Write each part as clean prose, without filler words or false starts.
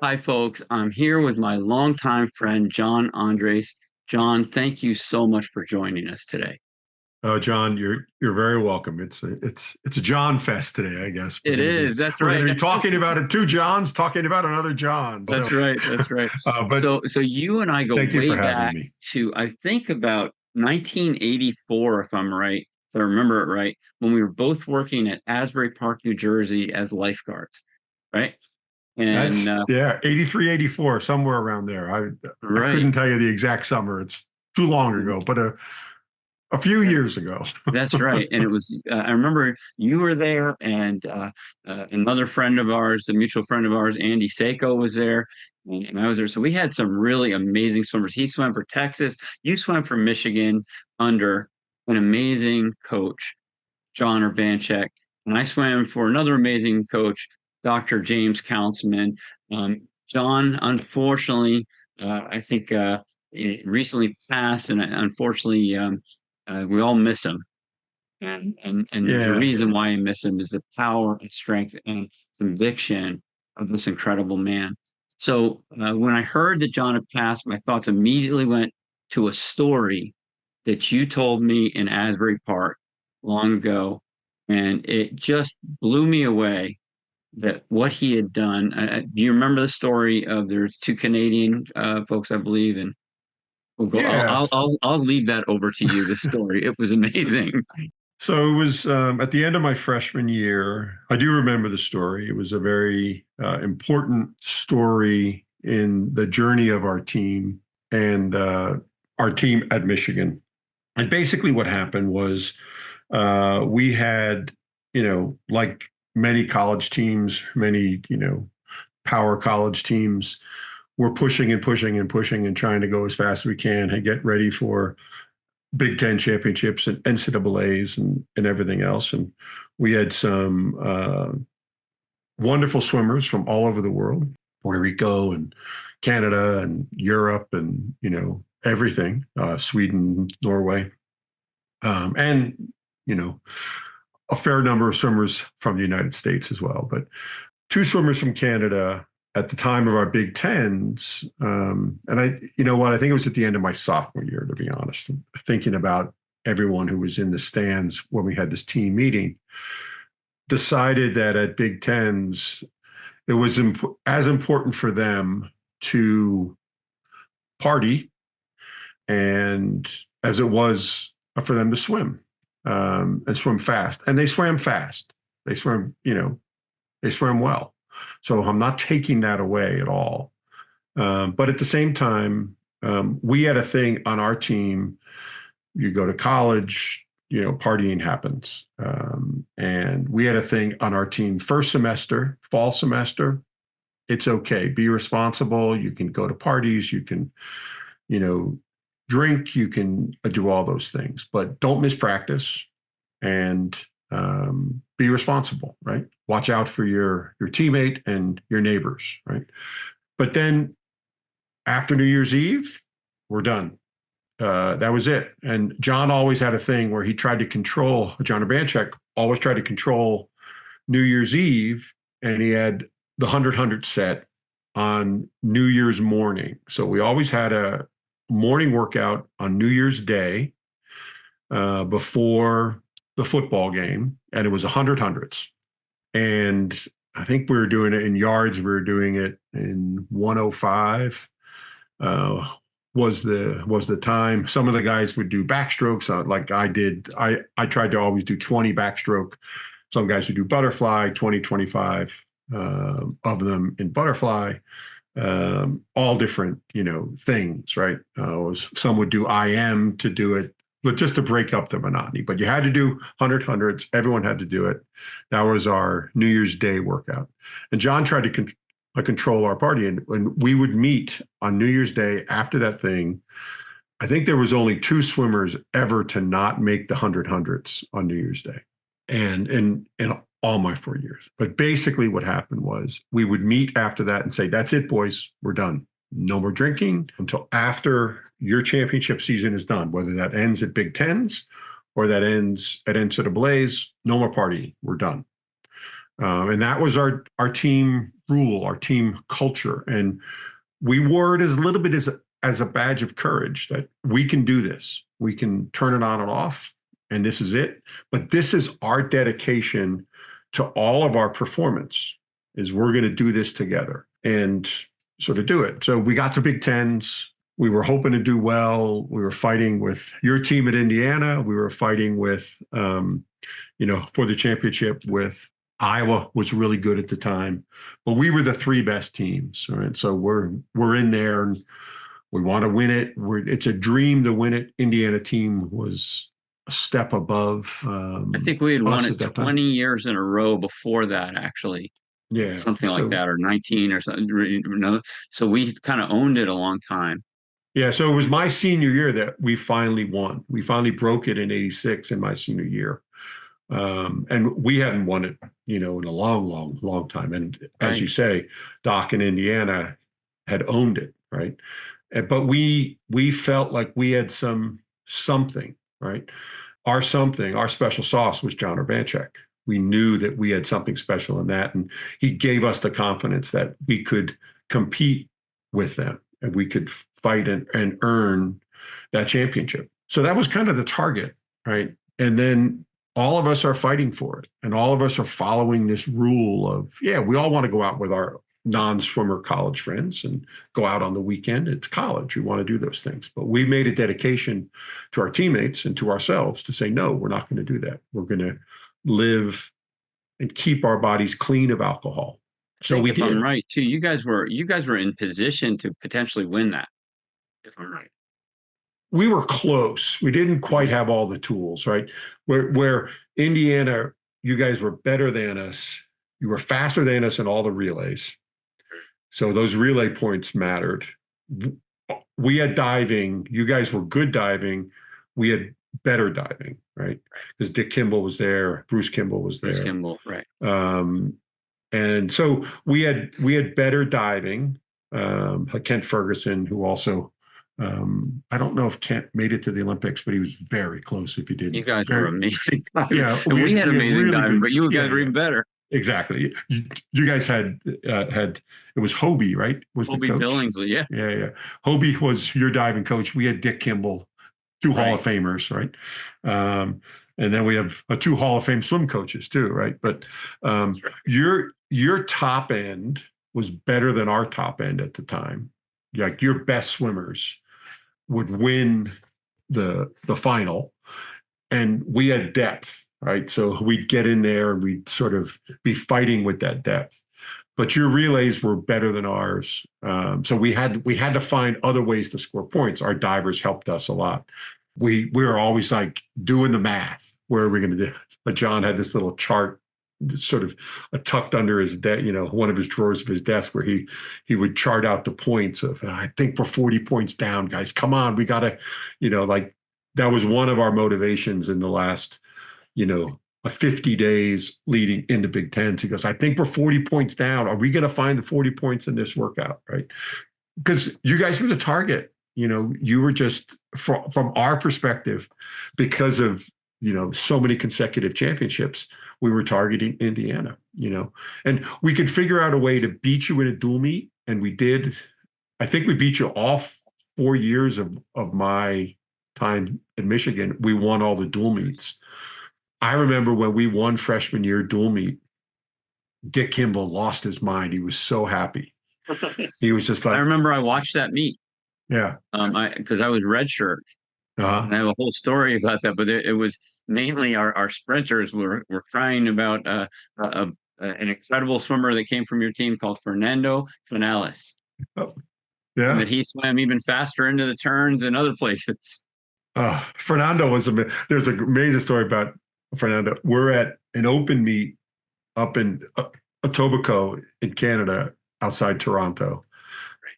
Hi, folks. I'm here with my longtime friend, John Andres. John, thank you so much for joining us today. Oh, John, you're very welcome. It's a John fest today, I guess. It is. That's We're right. gonna be talking about it. Two Johns talking about another John. That's right. That's right. But So you and I go thank you way for having back me. to, I think, about 1984, if I'm right, if I remember it right, when we were both working at Asbury Park, New Jersey as lifeguards, right? And That's yeah, 83, 84, somewhere around there. I right. couldn't tell you the exact summer. It's too long ago, but a few years ago. That's right. And it was, I remember you were there, and another friend of ours, a mutual friend of ours, Andy Seiko, was there, and I was there. So we had some really amazing swimmers. He swam for Texas, you swam for Michigan under an amazing coach, Jon Urbanchek. And I swam for another amazing coach, Dr. James Councilman. John, unfortunately, I think recently passed, and unfortunately, we all miss him. And there's a Yeah. reason why I miss him is the power and strength and conviction of this incredible man. So when I heard that John had passed, my thoughts immediately went to a story that you told me in Asbury Park long ago, and it just blew me away that what he had done. Do you remember the story of there's two Canadian folks, I believe, and we'll go. Yes. I'll leave that over to you. This story, it was amazing. So it was at the end of my freshman year. I do remember the story. It was a very important story in the journey of our team and our team at Michigan. And basically, what happened was we had, like many college teams, many, power college teams, we're pushing and pushing and pushing and trying to go as fast as we can and get ready for Big Ten championships and NCAA's and everything else. And we had some wonderful swimmers from all over the world, Puerto Rico and Canada and Europe and, everything, Sweden, Norway, and, you know, a fair number of swimmers from the United States as well. But two swimmers from Canada at the time of our Big Tens. And you know what, I think it was at the end of my sophomore year, to be honest, thinking about everyone who was in the stands when we had this team meeting, decided that at Big Tens, it was as important for them to party and as it was for them to swim and swim fast. And they swam fast. They swam, they swam well. So I'm not taking that away at all. But at the same time, we had a thing on our team. You go to college, partying happens. And we had a thing on our team first semester, fall semester. It's okay. Be responsible. You can go to parties. You can, drink. You can do all those things, but don't miss practice and be responsible, right? Watch out for your teammate and your neighbors, right? But then after New Year's Eve, we're done. That was it. And John always had a thing where he tried to control, Jon Urbanchek always tried to control New Year's Eve, and he had the 100 set on New Year's morning. So we always had a morning workout on New Year's Day before the football game, and it was 100 hundreds. And I think we were doing it in yards. We were doing it in 105. Was the time. Some of the guys would do backstrokes like I did. I tried to always do 20 backstroke. Some guys would do butterfly, 20, 25 of them in butterfly. All different, things, right? Some would do IM to do it, but just to break up the monotony. But you had to do 100 hundreds. Everyone had to do it. That was our New Year's Day workout. And John tried to control our party. And when we would meet on New Year's Day after that thing, I think there was only two swimmers ever to not make the 100 hundreds on New Year's Day. And in all my 4 years. But basically what happened was we would meet after that and say, that's it, boys, we're done. No more drinking until after your championship season is done, whether that ends at Big Tens or that ends at NCAA's, no more partying, we're done. And that was our team rule, our team culture. And we wore it as a little bit as a badge of courage that we can do this. We can turn it on and off, and this is it. But this is our dedication to all of our performance, is we're going to do this together and sort of do it. So we got to Big Tens. We were hoping to do well. We were fighting with your team at Indiana. We were fighting with, for the championship with Iowa was really good at the time, but we were the three best teams. Right? So we're in there and we want to win it. It's a dream to win it. Indiana team was a step above. I think we had won us it at that 20 time. years in a row before that, actually. Yeah. Something like So that, or 19 or something. So we kind of owned it a long time. yeah. So it was my senior year that we finally won. We finally broke it in '86 in my senior year. And we hadn't won it, in a long time. And as you Right. say, Doc in Indiana had owned it, right? But we felt like we had something, right? Our special sauce was Jon Urbanchek. We knew that we had something special in that, and he gave us the confidence that we could compete with them and we could fight and earn that championship. So that was kind of the target, right? And then all of us are fighting for it, and all of us are following this rule of, yeah, we all want to go out with our non-swimmer college friends and go out on the weekend. It's college. We want to do those things. But we made a dedication to our teammates and to ourselves to say, no, we're not going to do that. We're going to live and keep our bodies clean of alcohol. So we If I'm did. right, too, you guys were in position to potentially win that, if I'm right. We were close. We didn't quite have all the tools, right? Where Indiana, you guys were better than us. You were faster than us in all the relays. So those relay points mattered. We had diving. You guys were good diving. We had better diving, right? Because Dick Kimball was there. Bruce Kimball was there. Bruce Kimball, right. And so we had better diving. Kent Ferguson, who also, I don't know if Kent made it to the Olympics, but he was very close if he didn't. You guys were amazing diving. Yeah, and we had amazing really diving, good, but you guys were even better. Exactly. You guys had it was Hobie, right? Was Hobie the coach? Billingsley, yeah. Yeah. Hobie was your diving coach. We had Dick Kimball, two Hall of Famers, right? And then we have two Hall of Fame swim coaches too, right? But your top end was better than our top end at the time. Like your best swimmers would win the final, and we had depth, right? So we'd get in there and we'd sort of be fighting with that depth. But your relays were better than ours, so we had to find other ways to score points. Our divers helped us a lot. We were always like doing the math. Where are we going to do? But John had this little chart, sort of tucked under his one of his drawers of his desk, where he would chart out the points of, I think we're 40 points down, guys. Come on, we got to, like that was one of our motivations in the last, 50 days leading into Big Ten. He goes, I think we're 40 points down. Are we going to find the 40 points in this workout? Right. Because you guys were the target. You were just from our perspective, because of, so many consecutive championships, we were targeting Indiana, and we could figure out a way to beat you in a dual meet. And we did. I think we beat you all 4 years of my time in Michigan. We won all the dual meets. I remember when we won freshman year dual meet, Dick Kimball lost his mind. He was so happy. He was just like, I remember I watched that meet. Yeah. Because I was redshirt. And I have a whole story about that, but it was mainly our sprinters were crying about an incredible swimmer that came from your team called Fernando Fernales. Oh, yeah. And that he swam even faster into the turns and other places. Fernando was there's an amazing story about Fernando. We're at an open meet up in Etobicoke in Canada, outside Toronto.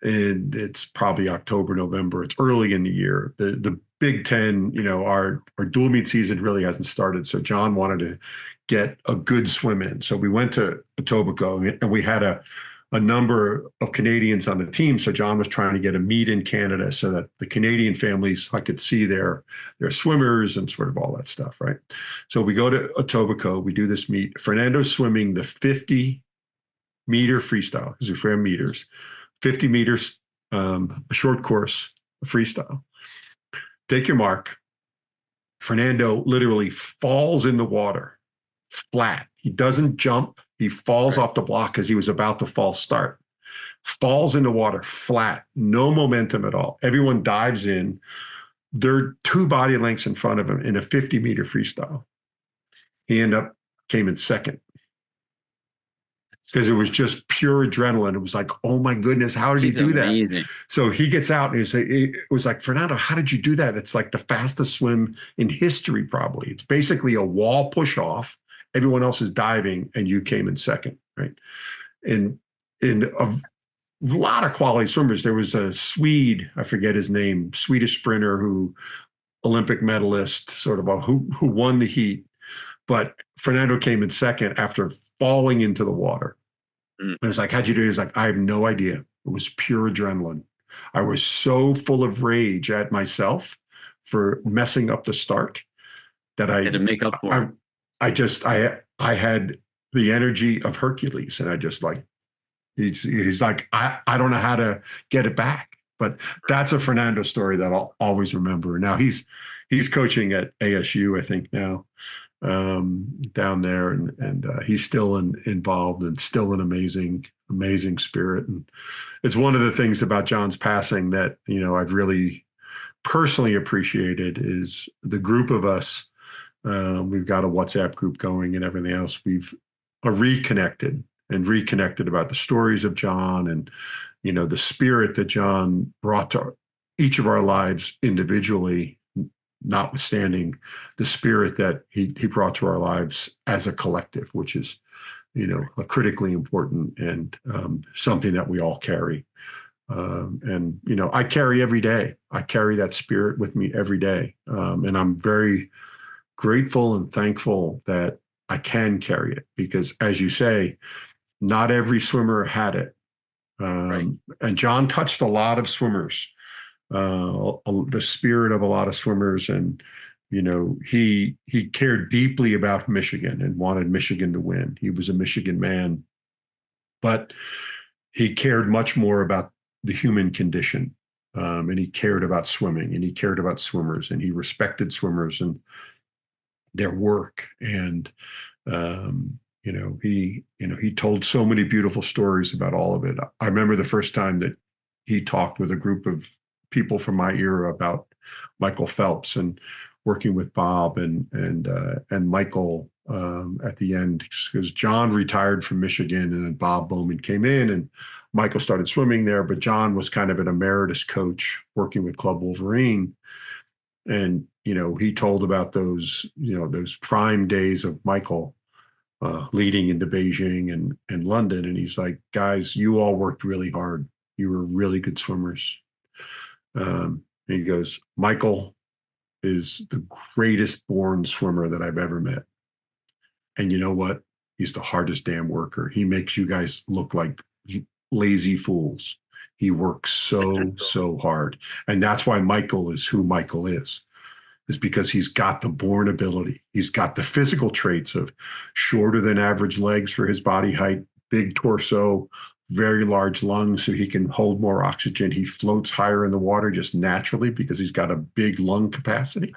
And it's probably October, November. It's early in the year. The Big Ten, our dual meet season really hasn't started. So John wanted to get a good swim in. So we went to Etobicoke, and we had a number of Canadians on the team. So John was trying to get a meet in Canada so that the Canadian families, I could see their swimmers and sort of all that stuff, right? So we go to Etobicoke, we do this meet. Fernando's swimming the 50 meter freestyle because we ran meters, 50 meters, a short course, freestyle. Take your mark. Fernando literally falls in the water flat. He doesn't jump. He falls off the block because he was about to false start. Falls in the water flat, no momentum at all. Everyone dives in. They're 2 body lengths in front of him in a 50-meter freestyle. He came in second because it was just pure adrenaline. It was like, oh my goodness, how did he do amazing. that? So he gets out and it was like, Fernando, how did you do that? It's like the fastest swim in history, probably. It's basically a wall push off. Everyone else is diving and you came in second, right? And in a lot of quality swimmers, there was a Swede, I forget his name, Swedish sprinter who Olympic medalist, sort of who won the heat. But Fernando came in second after falling into the water. And it's like, how'd you do it? He's like, I have no idea. It was pure adrenaline. I was so full of rage at myself for messing up the start that I had to make up for it. I had the energy of Hercules, and I just like, he's like, I don't know how to get it back. But that's a Fernando story that I'll always remember. Now he's coaching at ASU, I think now, down there, and he's still involved and still an amazing spirit. And it's one of the things about Jon's passing that, I've really personally appreciated is the group of us. We've got a WhatsApp group going and everything else. We've reconnected about the stories of Jon and, the spirit that Jon brought to each of our lives individually, notwithstanding the spirit that he brought to our lives as a collective, which is, critically important and something that we all carry. And I carry every day. I carry that spirit with me every day. And I'm very grateful and thankful that I can carry it because, as you say, not every swimmer had it. And Jon touched a lot of swimmers, the spirit of a lot of swimmers. And, he cared deeply about Michigan and wanted Michigan to win. He was a Michigan man, but he cared much more about the human condition. And he cared about swimming and he cared about swimmers and he respected swimmers and their work. And, he told so many beautiful stories about all of it. I remember the first time that he talked with a group of people from my era about Michael Phelps and working with Bob and Michael at the end, because Jon retired from Michigan and then Bob Bowman came in and Michael started swimming there, but Jon was kind of an emeritus coach working with Club Wolverine. And, he told about those prime days of Michael leading into Beijing and London. And he's like, guys, you all worked really hard. You were really good swimmers. And he goes, Michael is the greatest born swimmer that I've ever met. And you know what? He's the hardest damn worker. He makes you guys look like lazy fools. He works so hard. And that's why Michael is who Michael is because he's got the born ability. He's got the physical traits of shorter than average legs for his body height, big torso, very large lungs so he can hold more oxygen. He floats higher in the water just naturally because he's got a big lung capacity.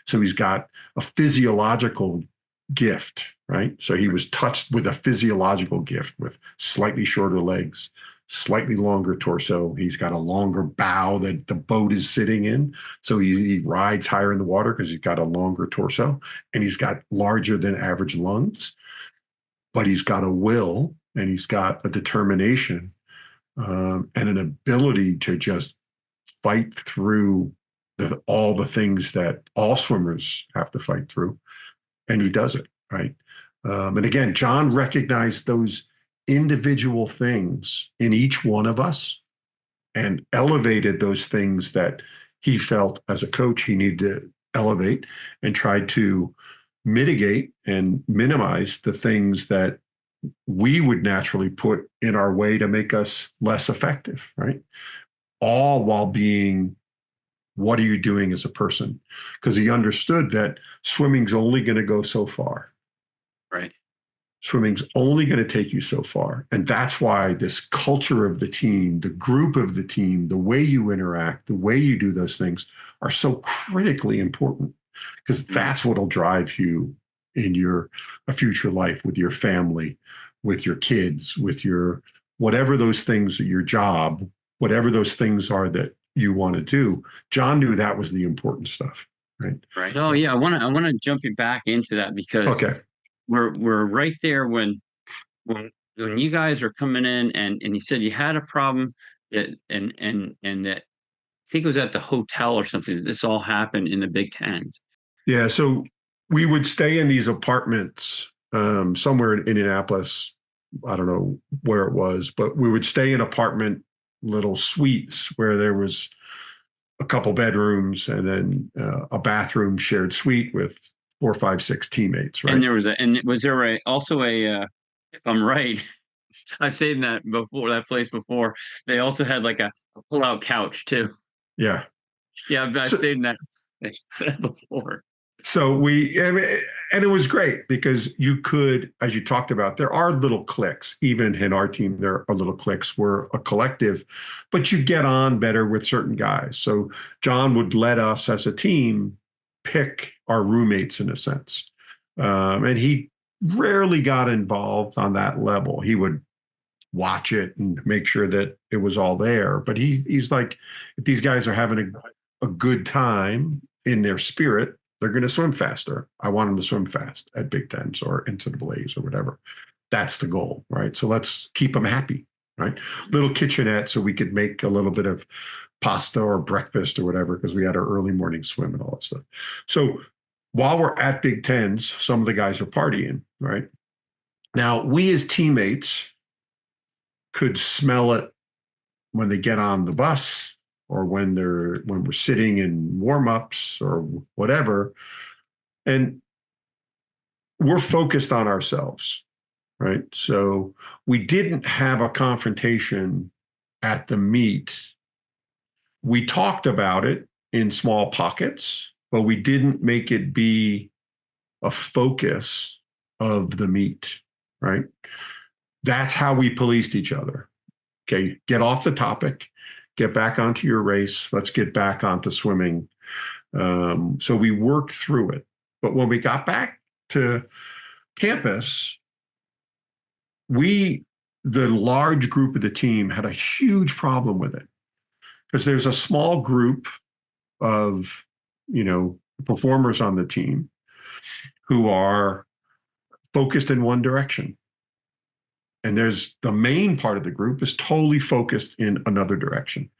So he's got a physiological gift, right? So he was touched with a physiological gift with slightly shorter legs, slightly longer torso. He's got a longer bow that the boat is sitting in. So he rides higher in the water because he's got a longer torso and he's got larger than average lungs, but he's got a will and he's got a determination and an ability to just fight through all the things that all swimmers have to fight through. And he does it, right? And again, Jon recognized those individual things in each one of us and elevated those things that he felt as a coach he needed to elevate and tried to mitigate and minimize the things that we would naturally put in our way to make us less effective, right? All while being, what are you doing as a person? Because he understood that swimming's only going to go so far. Right. Swimming's only going to take you so far. And that's why this culture of the team, the group of the team, the way you interact, the way you do those things are so critically important, because that's what'll drive you in your a future life with your family, with your kids, with your whatever those things, your job, whatever those things are that you want to do. Jon knew that was the important stuff, right? Right. Oh yeah, I want to jump you back into that because Okay. we're right there when you guys are coming in and you said you had a problem that and that I think it was at the hotel or something that this all happened in the Big Tens. Yeah. So we would stay in these apartments somewhere in Indianapolis. I don't know where it was, but we would stay in apartment little suites where there was a couple bedrooms and then a bathroom shared suite with 4, 5, 6 teammates, And right? was there also a if I'm right, I've stayed in that place before. They also had like a pull-out couch too. Yeah. Yeah, I've So stayed in that before. So I mean, and it was great because you could, as you talked about, there are little cliques. Even in our team, there are little cliques. We're a collective, but you get on better with certain guys. So Jon would let us as a team pick our roommates in a sense. And he rarely got involved on that level. He would watch it and make sure that it was all there. But he's like, if these guys are having a good time in their spirit, they're going to swim faster. I want them to swim fast at Big Tens or NCAAs or whatever. That's the goal, right? So let's keep them happy, right? Little kitchenette so we could make a little bit of pasta or breakfast or whatever because we had our early morning swim and all that stuff. So while we're at Big Tens, some of the guys are partying, right? Now, we as teammates could smell it when they get on the bus or when we're sitting in warm-ups or whatever. And we're focused on ourselves, right? So we didn't have a confrontation at the meet. We talked about it in small pockets, but we didn't make it be a focus of the meet, right? That's how we policed each other. Okay, get off the topic, get back onto your race. Let's get back onto swimming. So we worked through it. But when we got back to campus, the large group of the team, had a huge problem with it because there's a small group of, performers on the team who are focused in one direction. And there's the main part of the group is totally focused in another direction.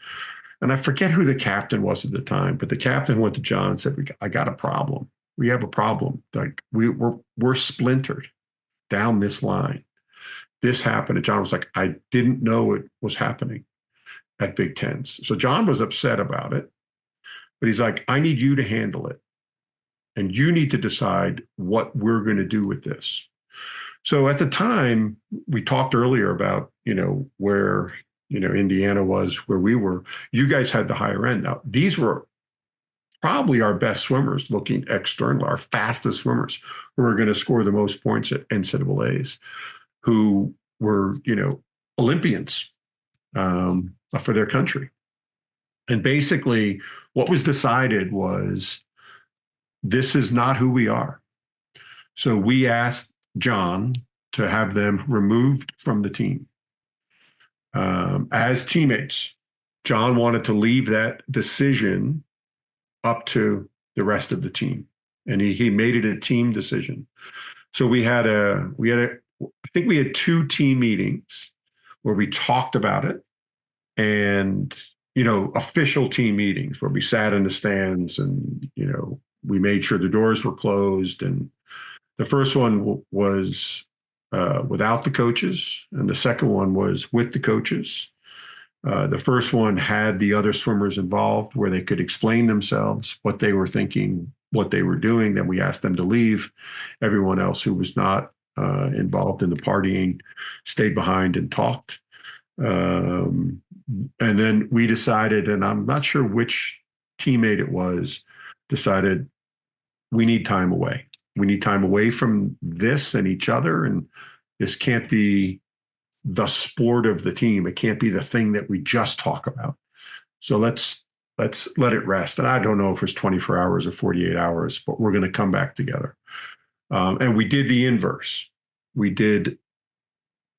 And I forget who the captain was at the time, but the captain went to Jon and said, I got a problem. We have a problem. Like we're splintered down this line. This happened. And Jon was like, I didn't know it was happening at Big Tens. So Jon was upset about it, but he's like, I need you to handle it. And you need to decide what we're going to do with this. So at the time, we talked earlier about, where, Indiana was, where we were. You guys had the higher end. Now, these were probably our best swimmers looking external, our fastest swimmers who were going to score the most points at NCAAs, who were, Olympians for their country. And basically, what was decided was this is not who we are. So we asked Jon to have them removed from the team as teammates. Jon wanted to leave that decision up to the rest of the team, and he made it a team decision. So I think we had 2 team meetings where we talked about it, and official team meetings where we sat in the stands and we made sure the doors were closed. And the first one was without the coaches, and the second one was with the coaches. The first one had the other swimmers involved where they could explain themselves, what they were thinking, what they were doing. Then we asked them to leave. Everyone else who was not involved in the partying stayed behind and talked. And then we decided, and I'm not sure which teammate it was, decided we need time away. We need time away from this and each other. And This can't be the sport of the team. It can't be the thing that we just talk about. So let's let it rest. And I don't know if it was 24 hours or 48 hours, but we're going to come back together. And we did the inverse. We did,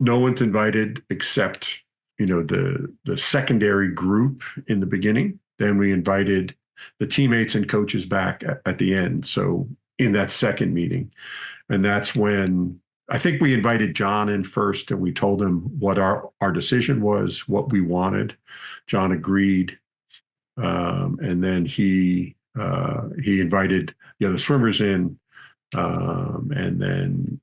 no one's invited except, the secondary group in the beginning. Then we invited the teammates and coaches back at the end. So in that second meeting, and that's when I think we invited Jon in first, and we told him what our decision was, what we wanted. Jon agreed, and then he invited the other swimmers in, and then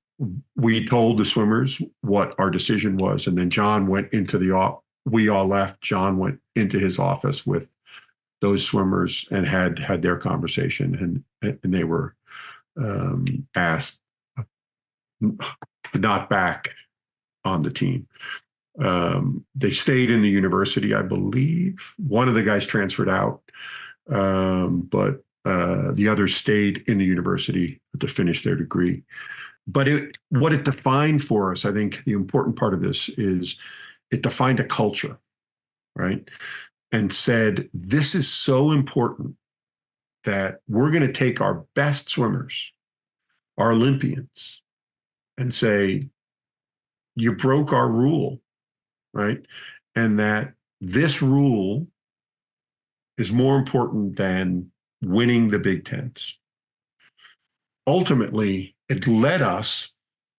we told the swimmers what our decision was, and then Jon went into we all left. Jon went into his office with those swimmers and had their conversation, and they were asked not back on the team. They stayed in the university, I believe. One of the guys transferred out, but the others stayed in the university to finish their degree. But what it defined for us, I think the important part of this is it defined a culture, right? And said, this is so important that we're going to take our best swimmers, our Olympians, and say, you broke our rule, right? And that this rule is more important than winning the Big Tens. Ultimately, it led us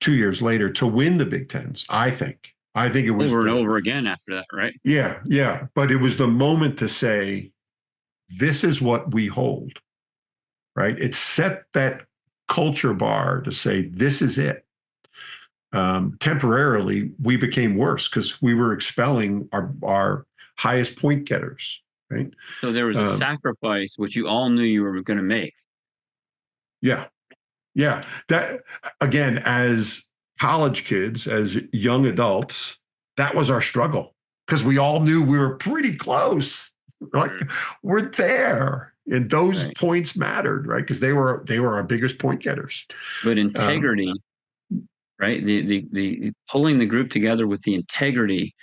2 years later to win the Big Tens, I think. I think it was over and over again after that, right? Yeah, yeah. But it was the moment to say, this is what we hold, right? It set that culture bar to say, this is it. Temporarily, we became worse because we were expelling our highest point getters, right? So there was a sacrifice, which you all knew you were going to make. Yeah. Yeah. That, again, as college kids, as young adults, that was our struggle because we all knew we were pretty close. Like, we're there. And those points mattered, right? Because they were our biggest point getters. But integrity, right? The pulling the group together with the integrity,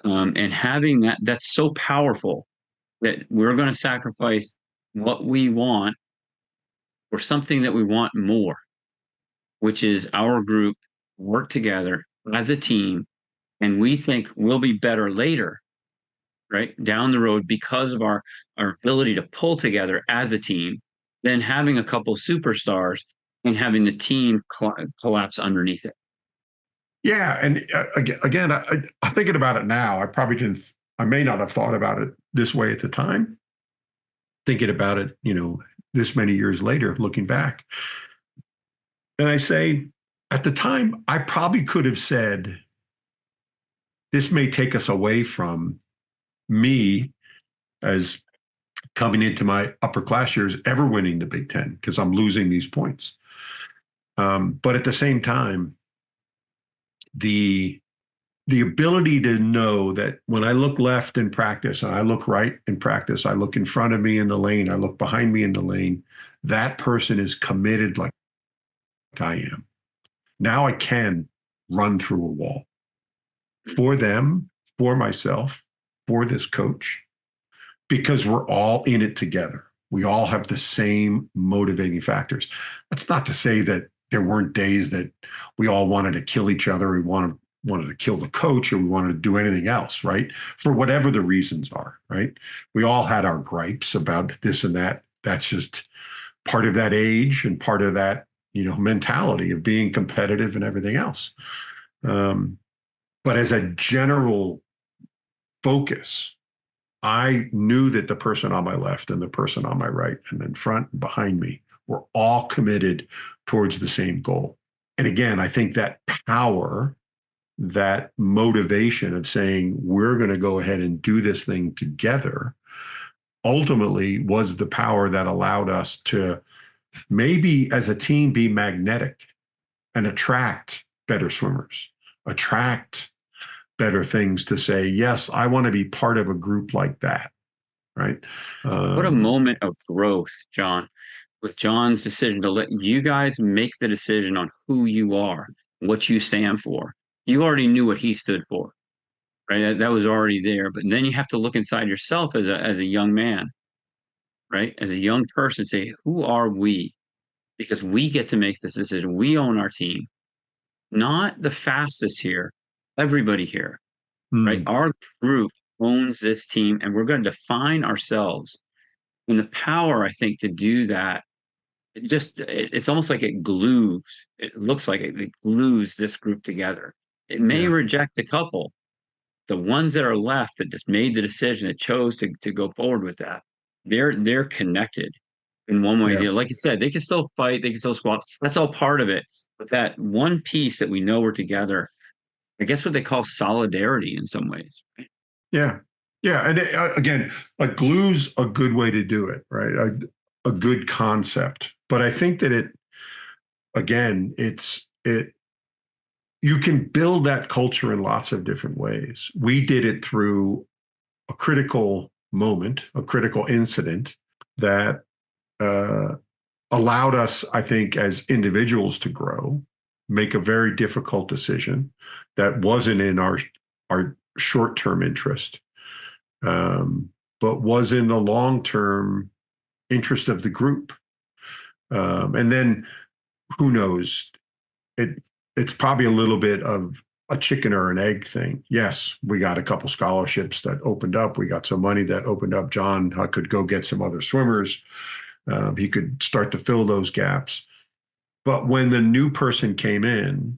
and having that's so powerful that we're going to sacrifice what we want for something that we want more, which is our group work together as a team, and we think we'll be better later, right, down the road, because of our ability to pull together as a team, than having a couple superstars and having the team collapse underneath it. Yeah, and again, I'm thinking about it now. I probably didn't. I may not have thought about it this way at the time. Thinking about it, this many years later, looking back, and I say, at the time, I probably could have said, "This may take us away from me as coming into my upper class years, ever winning the Big Ten because I'm losing these points." But at the same time, the ability to know that when I look left in practice and I look right in practice, I look in front of me in the lane, I look behind me in the lane, that person is committed like I am. Now I can run through a wall for them, for myself, for this coach, because we're all in it together. We all have the same motivating factors. That's not to say that there weren't days that we all wanted to kill each other. We wanted to kill the coach, or we wanted to do anything else, right? For whatever the reasons are, right? We all had our gripes about this and that. That's just part of that age and part of that, mentality of being competitive and everything else. But as a general focus, I knew that the person on my left and the person on my right and in front and behind me were all committed towards the same goal. And again, I think that power, that motivation of saying, we're going to go ahead and do this thing together, ultimately was the power that allowed us to maybe as a team be magnetic and attract better swimmers, attract better things to say, yes, I want to be part of a group like that. Right. What a moment of growth, Jon, with Jon's decision to let you guys make the decision on who you are, what you stand for. You already knew what he stood for, right? That was already there. But then you have to look inside yourself as a young man, right? As a young person, say, who are we? Because we get to make this decision. We own our team, not the fastest here, everybody here, right? Mm, Our group owns this team, and we're going to define ourselves. And the power, I think, to do that, it's almost like it glues. It looks like it glues this group together. It may yeah. reject a couple, the ones that are left that just made the decision, that chose to go forward with that, they're connected in one way or Yeah. the other. Like you said, they can still fight, they can still squat. That's all part of it. But that one piece that we know we're together, I guess what they call solidarity in some ways. Right? Yeah. Yeah. And again, like glue's a good way to do it, right? A good concept. But I think that again, you can build that culture in lots of different ways. We did it through a critical moment, a critical incident that uh, allowed us, I think, as individuals to grow, make a very difficult decision that wasn't in our short-term interest, um, but was in the long-term interest of the group. And then who knows? It it's probably a little bit of a chicken or an egg thing. Yes, we got a couple scholarships that opened up. We got some money that opened up. John could go get some other swimmers. He could start to fill those gaps. But when the new person came in,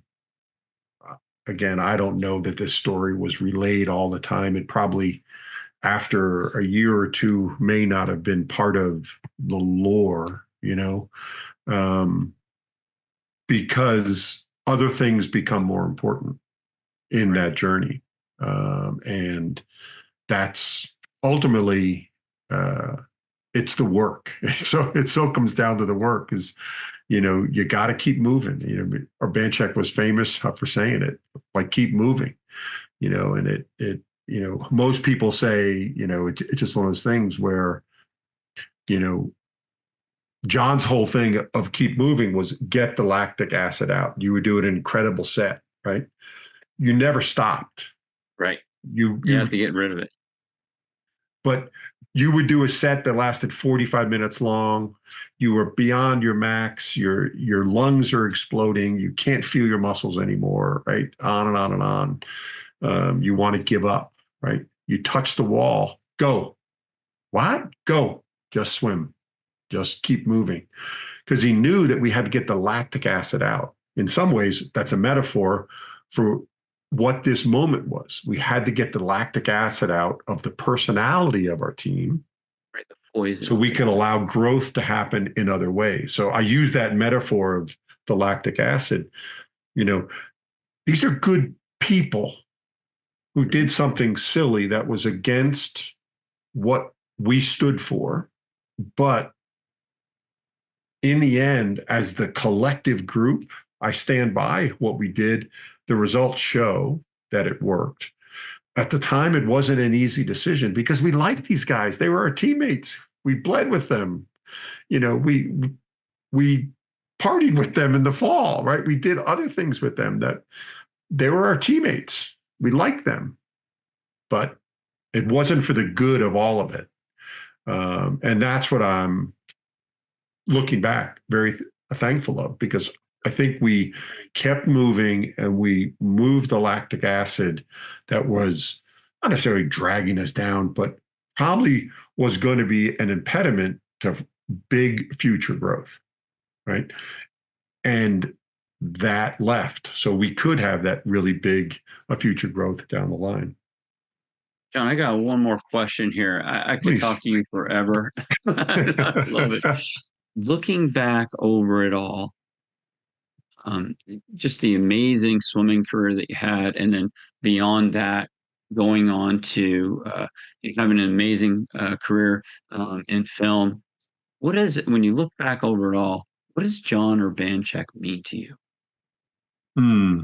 again, I don't know that this story was relayed all the time. It probably, after a year or two, may not have been part of the lore, um, because other things become more important in Right. that journey. And that's ultimately, uh, it's the work. So it still comes down to the work is, you got to keep moving. Urbanchek was famous for saying it, like keep moving, and most people say, it's just one of those things where, you know, John's whole thing of keep moving was get the lactic acid out. You would do an incredible set, right? You never stopped. Right. You You have you to get rid of it. but you would do a set that lasted 45 minutes long. You were beyond your max. Your lungs are exploding. You can't feel your muscles anymore, right? On and on and on. You want to give up, right? You touch the wall. Go. What? Go. Just swim. Just keep moving. Because he knew that we had to get the lactic acid out. In some ways, that's a metaphor for what this moment was. We had to get the lactic acid out of the personality of our team Right. The so poison. we can allow growth to happen in other ways. So I use that metaphor of the lactic acid. You know, these are good people who Mhm. did something silly that was against what we stood for, but in the end, as the collective group, I stand by what we did. The results show that it worked. At the time, it wasn't an easy decision because we liked these guys. They were our teammates. We bled with them. We partied with them in the fall, right? We did other things with them that they were our teammates. We liked them, but it wasn't for the good of all of it. And that's what I'm looking back very thankful of because I think we kept moving and we moved the lactic acid that was not necessarily dragging us down, but probably was going to be an impediment to big future growth, right? And that left. So we could have that really big future growth down the line. John, I got one more question here. I could Please. talk to you forever. I love it. Looking back over it all, um, just the amazing swimming career that you had, and then beyond that, going on to you having an amazing career in film. What is it when you look back over it all? What does Jon Urbanchek mean to you? Hmm.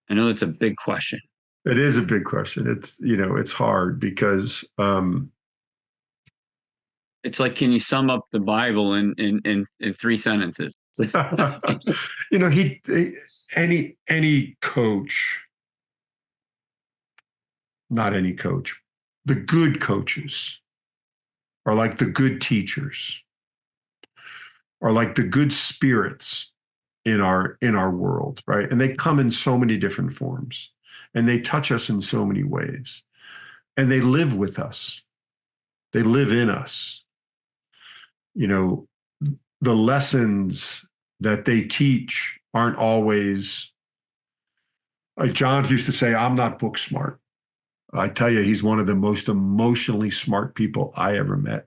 I know it's a big question. It is a big question. It's hard because It's like, can you sum up the Bible in 3 sentences? You know, any coach, not any coach, the good coaches are like the good teachers, are like the good spirits in our world, right? And they come in so many different forms, and they touch us in so many ways, and they live with us. They live in us. You know, the lessons that they teach aren't always, like John used to say, I'm not book smart. I tell you, he's one of the most emotionally smart people I ever met.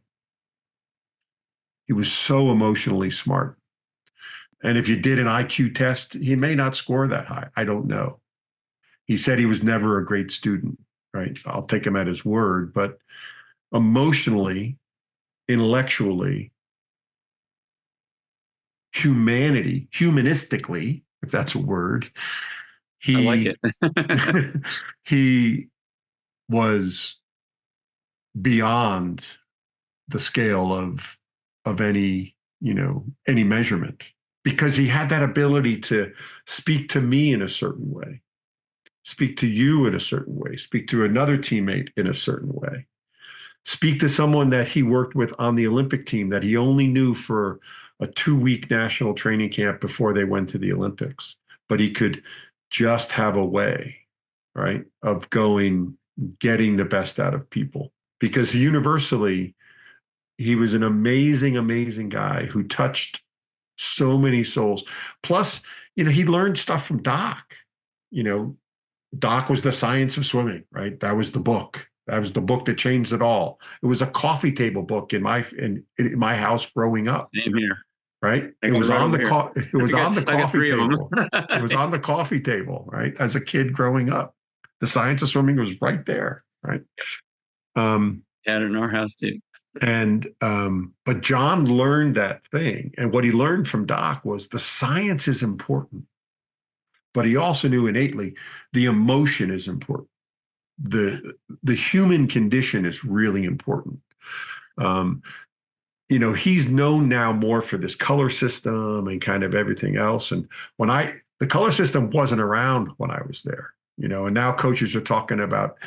He was so emotionally smart. And if you did an IQ test, he may not score that high. I don't know. He said he was never a great student, right? I'll take him at his word, but emotionally, intellectually, humanistically, if that's a word, I like he it. he was beyond the scale of any measurement, because he had that ability to speak to me in a certain way, speak to you in a certain way, speak to another teammate in a certain way, speak to someone that he worked with on the Olympic team that he only knew for a 2-week national training camp before they went to the Olympics. But he could just have a way, right, of getting the best out of people, because universally, he was an amazing, amazing guy who touched so many souls. Plus, he learned stuff from Doc. You know, Doc was The Science of Swimming, right? That was the book. That was the book that changed it all. It was a coffee table book in my house growing up, Same here. right? I It got it was right on over the here. it was on the I got coffee three of them. table. It was on the coffee table, right? As a kid growing up, The Science of Swimming was right there, right? Um, Had it in our house too. but John learned that thing, and what he learned from Doc was the science is important, but he also knew innately the emotion is important. The human condition is really important. Um, he's known now more for this color system and kind of everything else. And the color system wasn't around when I was there, and now coaches are talking about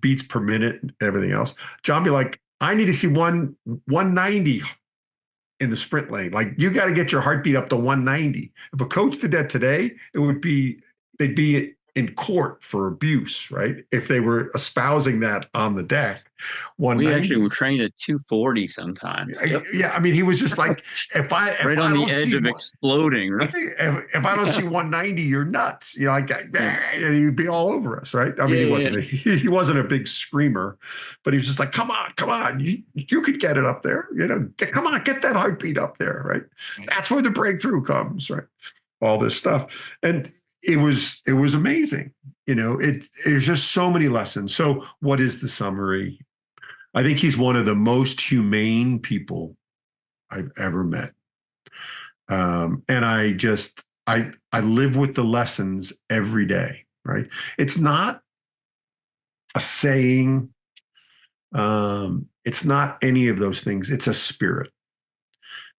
beats per minute and everything else. John be like, I need to see 190 in the sprint lane. Like, you got to get your heartbeat up to 190. If a coach did that today, they'd be in court for abuse, right? If they were espousing that on the deck. We actually 190. were trained at 240 sometimes. Yeah, I mean, he was just like, if I if Right on I the don't edge see of one, exploding, right? if I don't see 190, you're nuts. Like, Yeah. and he'd be all over us, right? I mean, Yeah, he yeah, wasn't yeah. he wasn't a big screamer, but he was just like, come on, you could get it up there, come on, get that heartbeat up there, right? That's where the breakthrough comes, right? All this stuff, and it was amazing. There's just so many lessons. So, what is the summary? I think he's one of the most humane people I've ever met. And I live with the lessons every day, right? It's not a saying. It's not any of those things. It's a spirit.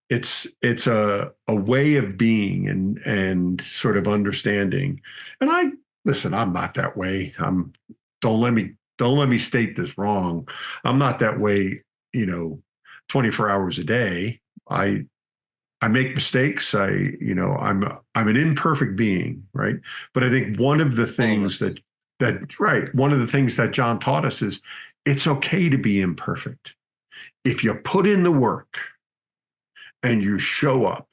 It's a way of being and sort of understanding. And listen, I'm not that way. Don't let me state this wrong. I'm not that way, 24 hours a day. I make mistakes. I'm an imperfect being, right? But I think one of the All of things us. one of the things that John taught us is it's okay to be imperfect. If you put in the work and you show up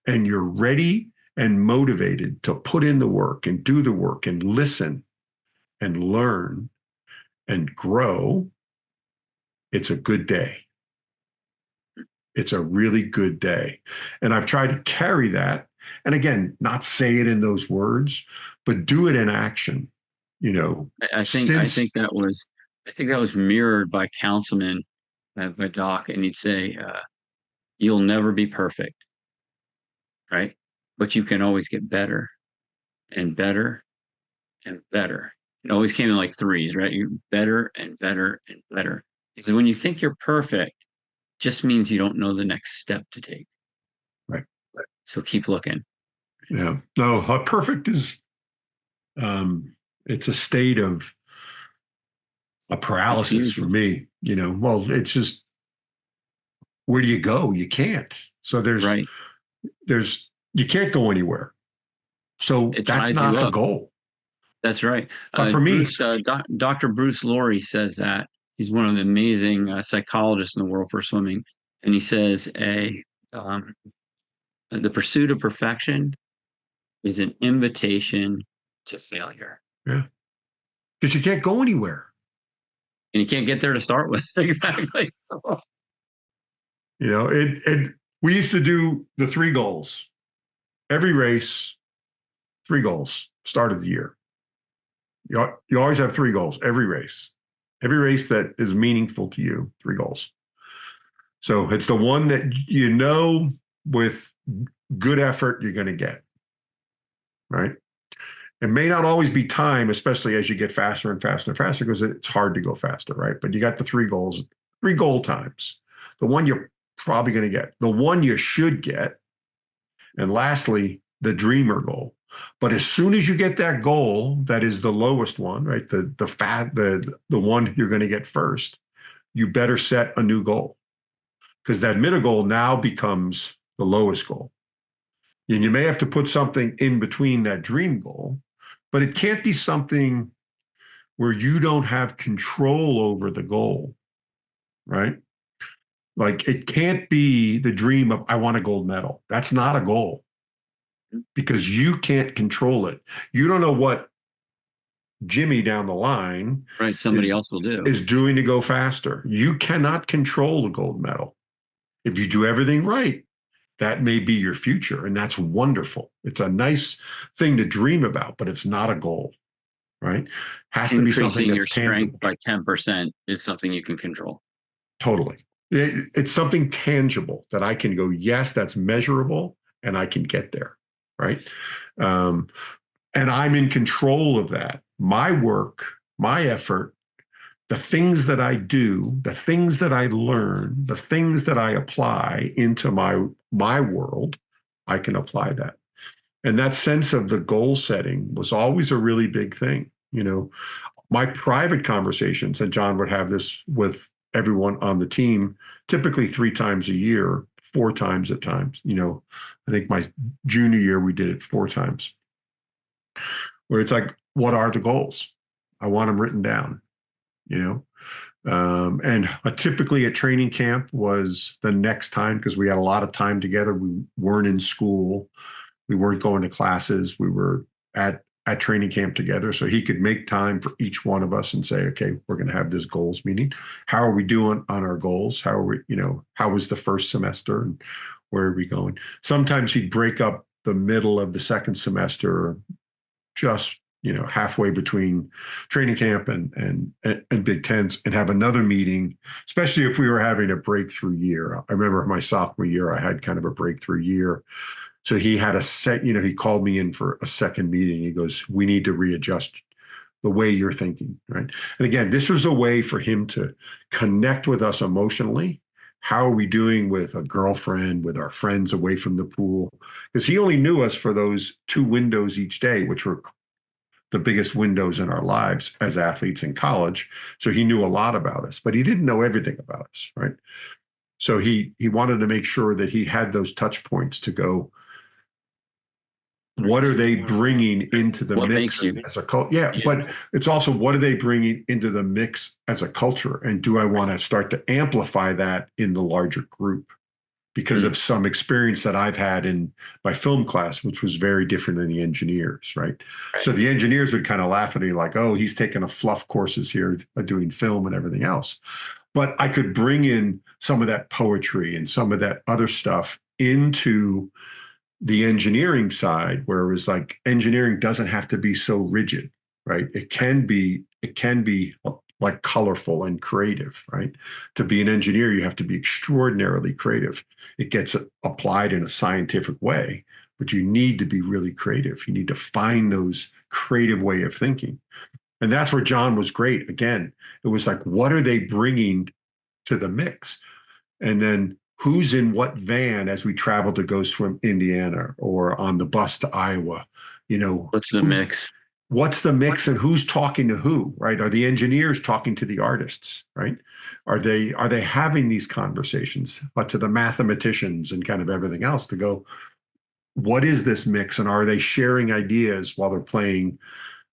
and you're ready and motivated to put in the work and do the work and listen and learn and grow, it's a good day. It's a really good day. And I've tried to carry that. And again, not say it in those words, but do it in action. I think Since I think that was mirrored by Councilman, by Doc, and he'd say, "You'll never be perfect, right? But you can always get better and better and better." It always came in like threes, right? You better and better and better. He said, when you think you're perfect, just means you don't know the next step to take. right, So keep looking. Yeah. No, perfect is it's a state of a paralysis for Confusion. me. Well, it's just where do you go? You can't. So Right. you can't go anywhere. So It that's ties you not the up. goal. That's right. But for me, Dr. Bruce Laurie says that. He's one of the amazing psychologists in the world for swimming. And he says um, the pursuit of perfection is an invitation to failure. yeah, because you can't go anywhere. And you can't get there to start with. Exactly. We used to do the 3 goals every race, 3 goals, start of the year. You always have 3 goals every race. Every race that is meaningful to you, 3 goals. So it's the one that with good effort you're going to get, right? It may not always be time, especially as you get faster and faster and faster, because it's hard to go faster, right? But you got the 3 goals, 3 goal times. The one you're probably going to get, the one you should get, and lastly, the dreamer goal. But as soon as you get that goal, that is the lowest one, right? The one you're going to get first, you better set a new goal, because that middle goal now becomes the lowest goal. And you may have to put something in between that dream goal, but it can't be something where you don't have control over the goal, right? Like it can't be the dream of, I want a gold medal. That's not a goal because you can't control it. You don't know what Jimmy down the line Right. Somebody is else will do. is doing to go faster. You cannot control the gold medal. If you do everything right, that may be your future, and that's wonderful. It's a nice thing to dream about, but it's not a goal, right? Has to be something Increasing your that's strength tangible. by 10% is something you can control. Totally. It's something tangible that I can go, yes, that's measurable, and I can get there, right? Um, and I'm in control of that. My work, my effort, the things that I do, the things that I learn, the things that I apply into my world, I can apply that. And that sense of the goal setting was always a really big thing. My private conversations, and Jon would have this with everyone on the team, typically 3 times a year, 4 times at times. I think my junior year, we did it 4 times, where it's like, what are the goals? I want them written down, you know? And typically at training camp was the next time, because we had a lot of time together. We weren't in school. We weren't going to classes. We were at training camp together. So he could make time for each one of us and say, okay, we're going to have this goals meeting. How are we doing on our goals? How are we, how was the first semester and where are we going? Sometimes he'd break up the middle of the second semester, just halfway between training camp and Big Tens, and have another meeting, especially if we were having a breakthrough year. I remember my sophomore year, I had kind of a breakthrough year. So he had he called me in for a second meeting. He goes, we need to readjust the way you're thinking, right? And again, this was a way for him to connect with us emotionally. How are we doing with a girlfriend, with our friends away from the pool? Because he only knew us for those 2 windows each day, which were the biggest windows in our lives as athletes in college. So he knew a lot about us, but he didn't know everything about us, right? So he wanted to make sure that he had those touch points to go, what are they bringing into the What mix makes you? as a culture? Yeah, but it's also, what are they bringing into the mix as a culture? And do I want to start to amplify that in the larger group? Because of some experience that I've had in my film class, which was very different than the engineers, right? So the engineers would kind of laugh at me like, oh, he's taking a fluff courses here, doing film and everything else. But I could bring in some of that poetry and some of that other stuff into the engineering side, where it was like, engineering doesn't have to be so rigid, right? It can be like colorful and creative, right? To be an engineer, you have to be extraordinarily creative. It gets applied in a scientific way, but you need to be really creative. You need to find those creative way of thinking. And that's where Jon was great. Again, it was like, what are they bringing to the mix? And then who's in what van as we travel to go swim Indiana or on the bus to Iowa, What's the mix? what's the mix and who's talking to who, right? Are the engineers talking to the artists, right? Are they having these conversations, but to the mathematicians and kind of everything else to go, what is this mix? And are they sharing ideas while they're playing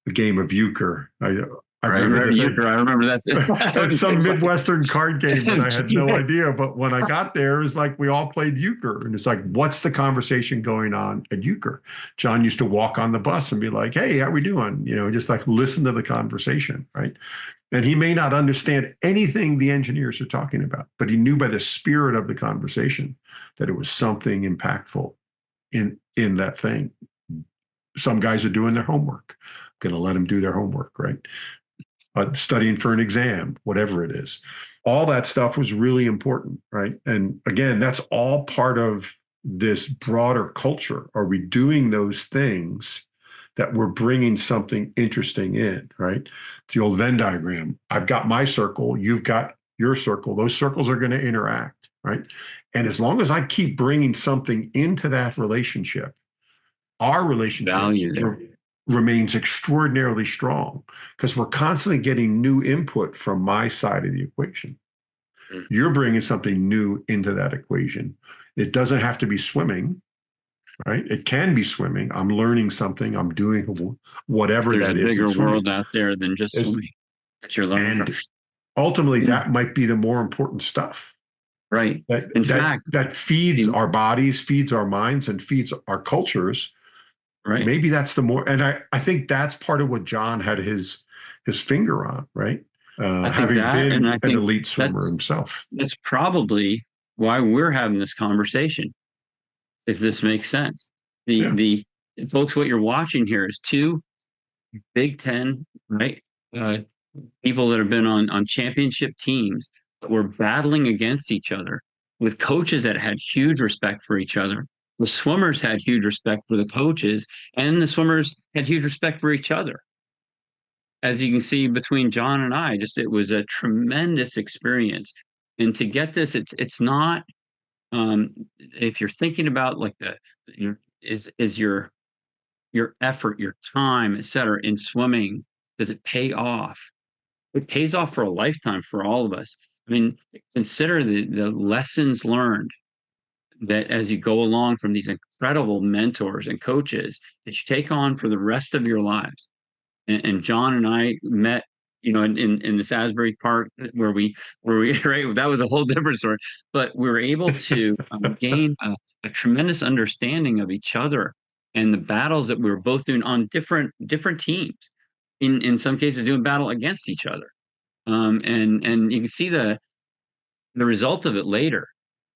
the game of euchre? I Right, remember right. I remember that's it. it's some Midwestern card game that I had no idea. But when I got there, it was like we all played euchre. And it's like, what's the conversation going on at euchre? John used to walk on the bus and be like, hey, how we doing? Just like listen to the conversation, right? And he may not understand anything the engineers are talking about, but he knew by the spirit of the conversation that it was something impactful in that thing. Some guys are doing their homework. Going to let them do their homework, right? Studying for an exam, whatever it is. All that stuff was really important, right? And again, that's all part of this broader culture. Are we doing those things that we're bringing something interesting in, right? It's the old Venn diagram. I've got my circle, you've got your circle. Those circles are going to interact, right? And as long as I keep bringing something into that relationship, our relationship Value there. remains extraordinarily strong because we're constantly getting new input from my side of the equation. You're bringing something new into that equation. It doesn't have to be swimming, right? It can be swimming. I'm learning something. I'm doing whatever There's that a is. bigger world out there than just swimming that you're learning from. And ultimately, that might be the more important stuff. Right. In fact, that feeds our bodies, feeds our minds, and feeds our cultures. right. Maybe that's the more, and I think that's part of what John had his finger on, right? Having been an elite swimmer himself. That's probably why we're having this conversation, if this makes sense. The folks, what you're watching here is two Big Ten, right? People that have been on championship teams that were battling against each other with coaches that had huge respect for each other. The swimmers had huge respect for the coaches, and the swimmers had huge respect for each other. As you can see between John and I, just it was a tremendous experience. And to get this, it's not if you're thinking about like is your effort, your time, et cetera, in swimming, does it pay off? It pays off for a lifetime for all of us. I mean, consider the lessons learned that as you go along from these incredible mentors and coaches that you take on for the rest of your lives. And John and I met, in this Asbury Park where we right, that was a whole different story. But we were able to gain a tremendous understanding of each other and the battles that we were both doing on different teams. In some cases, doing battle against each other. And you can see the result of it later,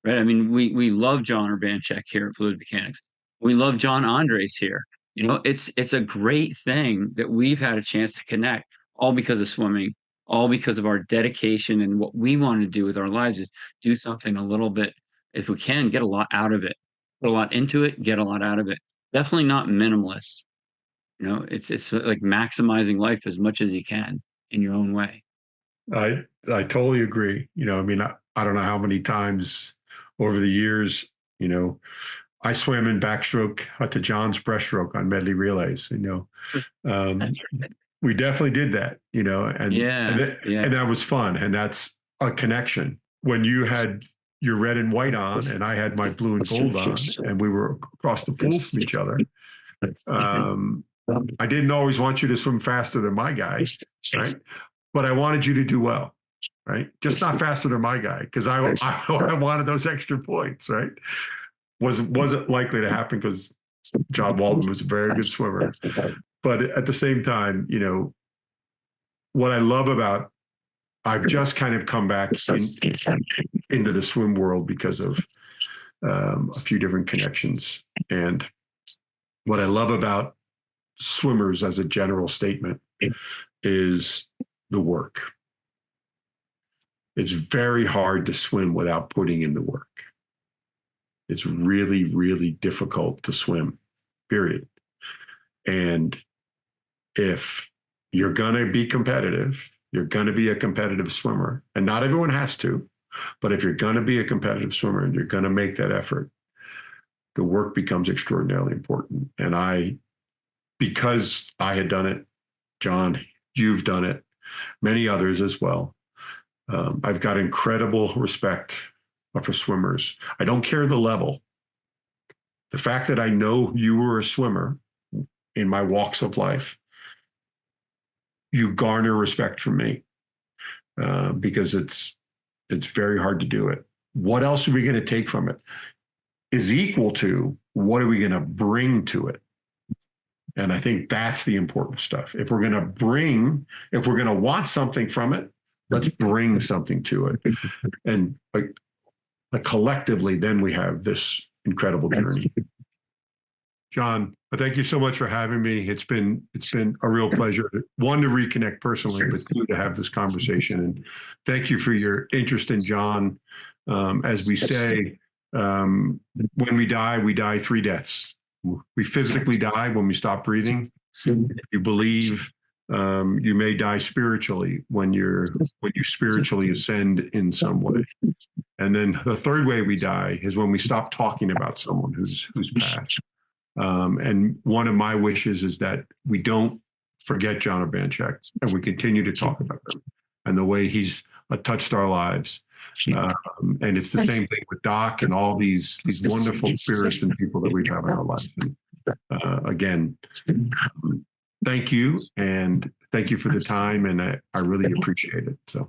right? I mean, we love Jon Urbanchek here at Fluid Mechanics. We love John Andres here. It's a great thing that we've had a chance to connect, all because of swimming, all because of our dedication and what we want to do with our lives is do something a little bit, if we can, get a lot out of it, put a lot into it, get a lot out of it. Definitely not minimalist. It's like maximizing life as much as you can in your own way. I totally agree. I mean, I don't know how many times over the years, I swam in backstroke to John's breaststroke on medley relays. We definitely did that. And that was fun, and that's a connection. When you had your red and white on, and I had my blue and gold on, and we were across the pool from each other. I didn't always want you to swim faster than my guy, right? But I wanted you to do well, right? Just not faster than my guy, because I wanted those extra points, right? Wasn't likely to happen because John Walden was a very good swimmer. But at the same time, what I love about, I've just kind of come back into the swim world because of a few different connections. And what I love about swimmers as a general statement is the work. It's very hard to swim without putting in the work. It's really, really difficult to swim, period. And if you're going to be competitive, you're going to be a competitive swimmer. And not everyone has to. But if you're going to be a competitive swimmer and you're going to make that effort, the work becomes extraordinarily important. And because I had done it, John, you've done it, many others as well. I've got incredible respect for swimmers. I don't care the level. The fact that I know you were a swimmer in my walks of life, you garner respect from me because it's very hard to do it. What else are we going to take from it? Is equal to what are we going to bring to it? And I think that's the important stuff. If we're going to want something from it, let's bring something to it. And like collectively, then we have this incredible journey. John, thank you so much for having me. It's been a real pleasure, one, to reconnect personally, but two, to have this conversation. And thank you for your interest in John. As we say, when we die 3 deaths. We physically die when we stop breathing. If you believe, you may die spiritually when you spiritually ascend in some way. And then the third way we die is when we stop talking about someone who's passed. And one of my wishes is that we don't forget Jon Urbanchek and we continue to talk about him and the way he's touched our lives. And it's the same thing with Doc and all these wonderful spirits and people that we have in our life. And, again, thank you. And thank you for the time. And I really appreciate it. So.